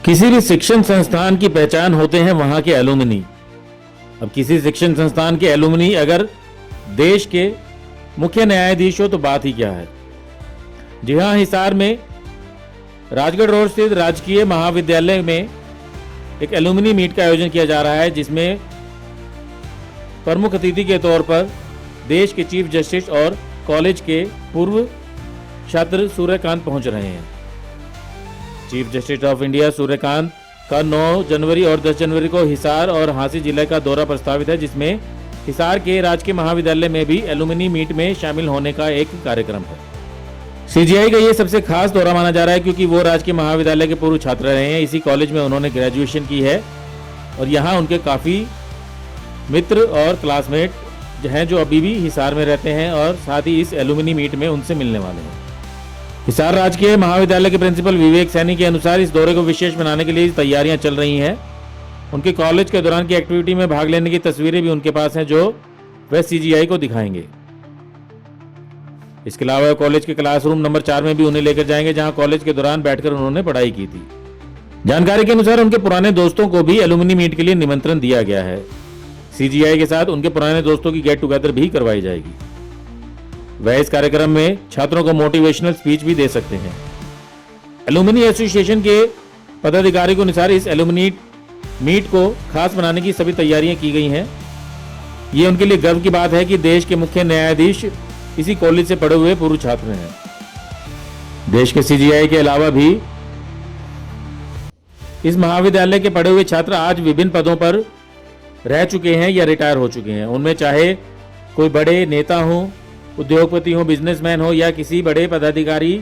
किसी भी शिक्षण संस्थान की पहचान होते हैं वहां के एलुमनी। अब किसी शिक्षण संस्थान के एलुमनी अगर देश के मुख्य न्यायाधीश हो तो बात ही क्या है। जी हां, हिसार में राजगढ़ रोड स्थित राजकीय महाविद्यालय में एक एलुमनी मीट का आयोजन किया जा रहा है, जिसमें प्रमुख अतिथि के तौर पर देश के चीफ जस्टिस और कॉलेज के पूर्व छात्र सूर्यकांत पहुंच रहे हैं। Chief justice of India Suryakant का 9 जनवरी और 10 जनवरी को हिसार और हांसी जिले का दौरा प्रस्तावित है, जिसमें हिसार के राजकीय महाविद्यालय में भी एलुमनी मीट में शामिल होने का एक कार्यक्रम है। सीजीआई का ये सबसे खास दौरा माना जा रहा है क्योंकि वो राजकीय महाविद्यालय के पूर्व छात्र रहे हैं। इसी कॉलेज में उन्होंने ग्रेजुएशन की है और यहाँ उनके काफ़ी मित्र और क्लासमेट हैं जो अभी भी हिसार में रहते हैं और साथ ही इस एलुमनी मीट में उनसे मिलने वाले हैं। हिसार राजकीय महाविद्यालय के प्रिंसिपल विवेक सैनी के अनुसार इस दौरे को विशेष बनाने के लिए तैयारियां चल रही हैं। उनके कॉलेज के दौरान की एक्टिविटी में भाग लेने की तस्वीरें भी उनके पास हैं जो वह सीजीआई को दिखाएंगे। इसके अलावा कॉलेज के क्लासरूम नंबर 4 में भी उन्हें लेकर जाएंगे, जहां कॉलेज के दौरान बैठकर उन्होंने पढ़ाई की थी। जानकारी के अनुसार उनके पुराने दोस्तों को भी एलुमनी मीट के लिए निमंत्रण दिया गया है। सीजीआई के साथ उनके पुराने दोस्तों की गेट टुगेदर भी करवाई जाएगी। वह इस कार्यक्रम में छात्रों को मोटिवेशनल स्पीच भी दे सकते हैं। एलुमनी एसोसिएशन के पदाधिकारी के अनुसार इस एलुमनी मीट को खास बनाने की सभी तैयारियां की गई हैं। ये उनके लिए गर्व की बात है कि देश के मुख्य न्यायाधीश इसी कॉलेज से पढ़े हुए पूर्व छात्र हैं। देश के सीजीआई के अलावा भी इस महाविद्यालय के पढ़े हुए छात्र आज विभिन्न पदों पर रह चुके हैं या रिटायर हो चुके हैं। उनमें चाहे कोई बड़े नेता हो, उद्योगपति हो, बिजनेसमैन हो या किसी बड़े पदाधिकारी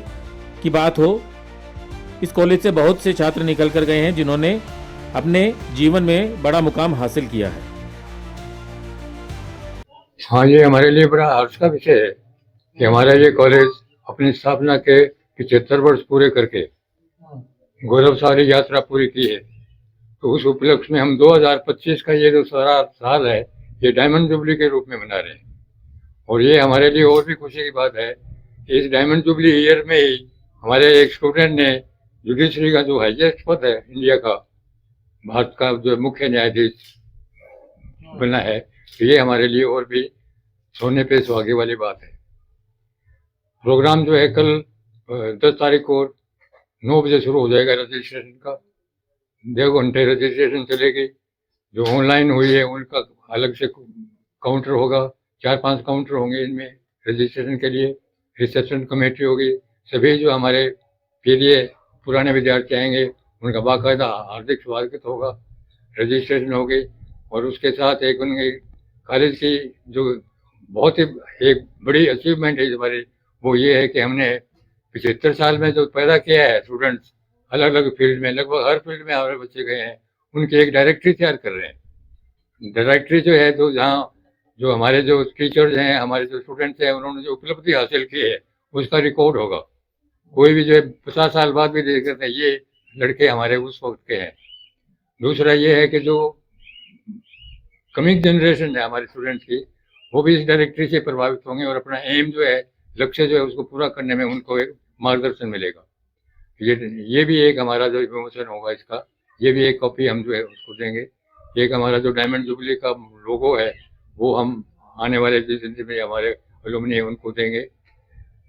की बात हो, इस कॉलेज से बहुत से छात्र निकल कर गए हैं जिन्होंने अपने जीवन में बड़ा मुकाम हासिल किया है। हाँ, ये हमारे लिए बड़ा हर्ष का विषय है कि हमारा ये कॉलेज अपनी स्थापना के 75 वर्ष पूरे करके गौरवशाली यात्रा पूरी की है। तो उस उपलक्ष्य में हम 2025 का ये जो साल है ये डायमंड जुबली के रूप में मना रहे हैं। और ये हमारे लिए और भी खुशी की बात है कि इस डायमंड जुबली ईयर में ही हमारे एक स्टूडेंट ने जुडिशरी का जो हाईएस्ट पद है इंडिया का, भारत का जो मुख्य न्यायाधीश बना है, तो ये हमारे लिए और भी सोने पे सुहागे वाली बात है। प्रोग्राम जो है कल 10 तारीख को 9 बजे शुरू हो जाएगा रजिस्ट्रेशन का। 2 घंटे रजिस्ट्रेशन चलेगी। जो ऑनलाइन हुई है उनका अलग से काउंटर होगा, 4-5 काउंटर होंगे इनमें रजिस्ट्रेशन के लिए। रिसेप्शन कमेटी होगी। सभी जो हमारे के लिए पुराने विद्यार्थी आएंगे उनका बाकायदा हार्दिक स्वागत होगा, रजिस्ट्रेशन होगी। और उसके साथ एक उनके कॉलेज की जो बहुत ही एक बड़ी अचीवमेंट है हमारी, वो ये है कि हमने 75 साल में जो पैदा किया है स्टूडेंट्स अलग अलग फील्ड में, लगभग हर फील्ड में हमारे बच्चे गए हैं, उनकी एक डायरेक्टरी तैयार कर रहे हैं। डायरेक्टरी जो है तो जहाँ जो हमारे जो टीचर्स हैं, हमारे जो स्टूडेंट्स हैं, उन्होंने जो उपलब्धि हासिल की है उसका रिकॉर्ड होगा। कोई भी जो है 50 साल बाद भी देख सकते हैं ये लड़के हमारे उस वक्त के हैं। दूसरा ये है कि जो कमिंग जनरेशन है हमारे स्टूडेंट्स की, वो भी इस डायरेक्टरी से प्रभावित होंगे और अपना एम जो है, लक्ष्य जो है उसको पूरा करने में उनको एक मार्गदर्शन मिलेगा। ये भी एक हमारा जो विमोचन होगा इसका, ये भी एक कॉपी हम जो है उसको देंगे। एक हमारा जो डायमंड जुबली का लोगो है वो हम आने वाले जितने भी हमारे एलुमनी है उनको देंगे।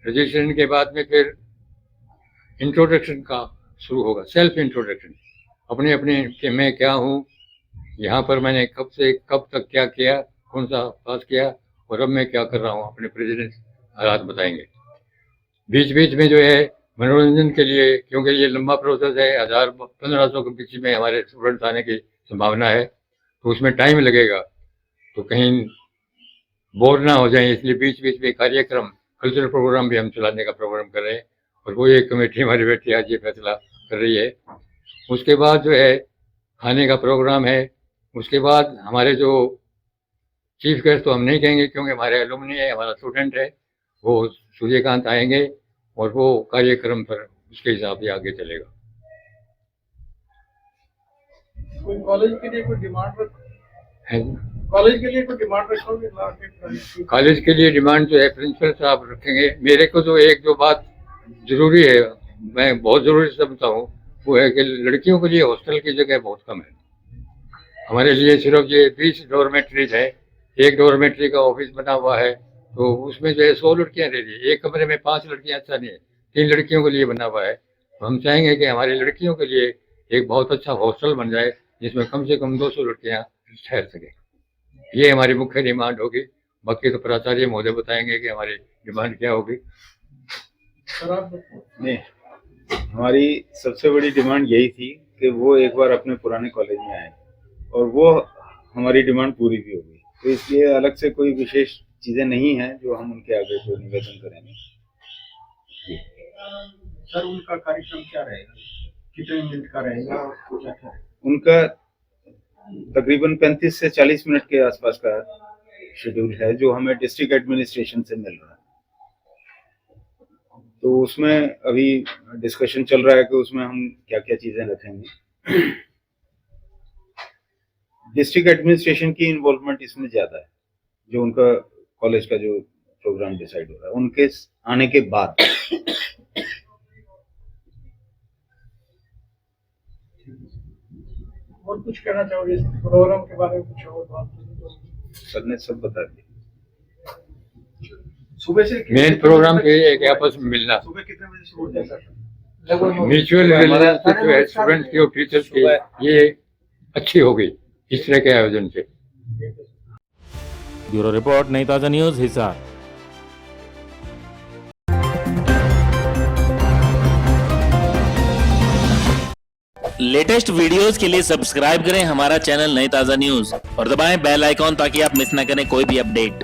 रजिस्ट्रेशन के बाद में फिर इंट्रोडक्शन का शुरू होगा, सेल्फ इंट्रोडक्शन, अपने अपने कि मैं क्या हूँ, यहाँ पर मैंने कब से कब तक क्या किया, कौन सा पास किया और अब मैं क्या कर रहा हूँ, अपने प्रेसिडेंट हालात बताएंगे। बीच बीच में जो है मनोरंजन के लिए, क्योंकि ये लंबा प्रोसेस है, 1000-1500 के बीच में हमारे स्टूडेंट्स आने की संभावना है, तो उसमें टाइम लगेगा, तो कहीं बोर ना हो जाए, इसलिए बीच बीच में कार्यक्रम, कल्चरल प्रोग्राम भी हम चलाने का प्रोग्राम कर रहे हैं। और वो एक कमेटी हमारी बैठी आज ये फैसला कर रही है। उसके बाद जो है खाने का प्रोग्राम है। उसके बाद हमारे जो चीफ गेस्ट तो हम नहीं कहेंगे क्योंकि हमारे एलुमनी है, हमारा स्टूडेंट है, वो सूर्यकांत आएंगे और वो कार्यक्रम पर उसके हिसाब से आगे चलेगा। कोई कॉलेज के लिए कोई डिमांड है? कॉलेज के लिए कोई डिमांड रखोगे? कॉलेज के लिए डिमांड जो है प्रिंसिपल साहब रखेंगे। मेरे को जो एक जो बात जरूरी है, मैं बहुत जरूरी समझता हूँ, वो है कि लड़कियों के लिए हॉस्टल की जगह बहुत कम है। हमारे लिए सिर्फ ये 20 डॉर्मेट्रीज है, एक डॉर्मेट्री का ऑफिस बना हुआ है, तो उसमें जो है 100 लड़कियां रह रही है। एक कमरे में 5 लड़कियां अच्छा नहीं है, 3 लड़कियों के लिए बना हुआ है। तो हम चाहेंगे कि हमारी लड़कियों के लिए एक बहुत अच्छा हॉस्टल बन जाए जिसमें कम से कम 200 लड़कियां ठहर सके। ये हमारी मुख्य डिमांड होगी। बाकी तो प्राचार्य महोदय बताएंगे कि हमारी डिमांड क्या होगी। सर आप नहीं, हमारी सबसे बड़ी डिमांड यही थी कि वो एक बार अपने पुराने कॉलेज में आए और वो हमारी डिमांड पूरी भी होगी। तो इसलिए अलग से कोई विशेष चीजें नहीं हैं जो हम उनके आगे को निवेदन करेंगे। सर उनका कार्यक्रम क्या रहेगा, कितने मिनट का रहेगा और क्या क्या रहेगा? उनका तकरीबन 35 से 40 मिनट के आसपास का शेड्यूल है जो हमें डिस्ट्रिक्ट एडमिनिस्ट्रेशन से मिल रहा है। तो उसमें अभी डिस्कशन चल रहा है कि उसमें हम क्या क्या चीजें रखेंगे। डिस्ट्रिक्ट एडमिनिस्ट्रेशन की इन्वॉल्वमेंट इसमें ज्यादा है, जो उनका कॉलेज का जो प्रोग्राम डिसाइड हो रहा है उनके आने के बाद। और कुछ कहना चाहोगे इस प्रोग्राम के बारे में? कुछ और बात सर ने सब बता दिया। सुबह से मेन प्रोग्राम के एक आपस में मिलना, सुबह कितने बजे से होता है सर? म्यूचुअल रिलेशनशिप जो है स्टूडेंट्स की और टीचर्स की, ये अच्छी होगी इस तरह के आयोजन से। ब्यूरो रिपोर्ट, नई ताजा न्यूज, हिसार। लेटेस्ट वीडियोस के लिए सब्सक्राइब करें हमारा चैनल नई ताजा न्यूज और दबाएं बेल आइकॉन ताकि आप मिस ना करें कोई भी अपडेट।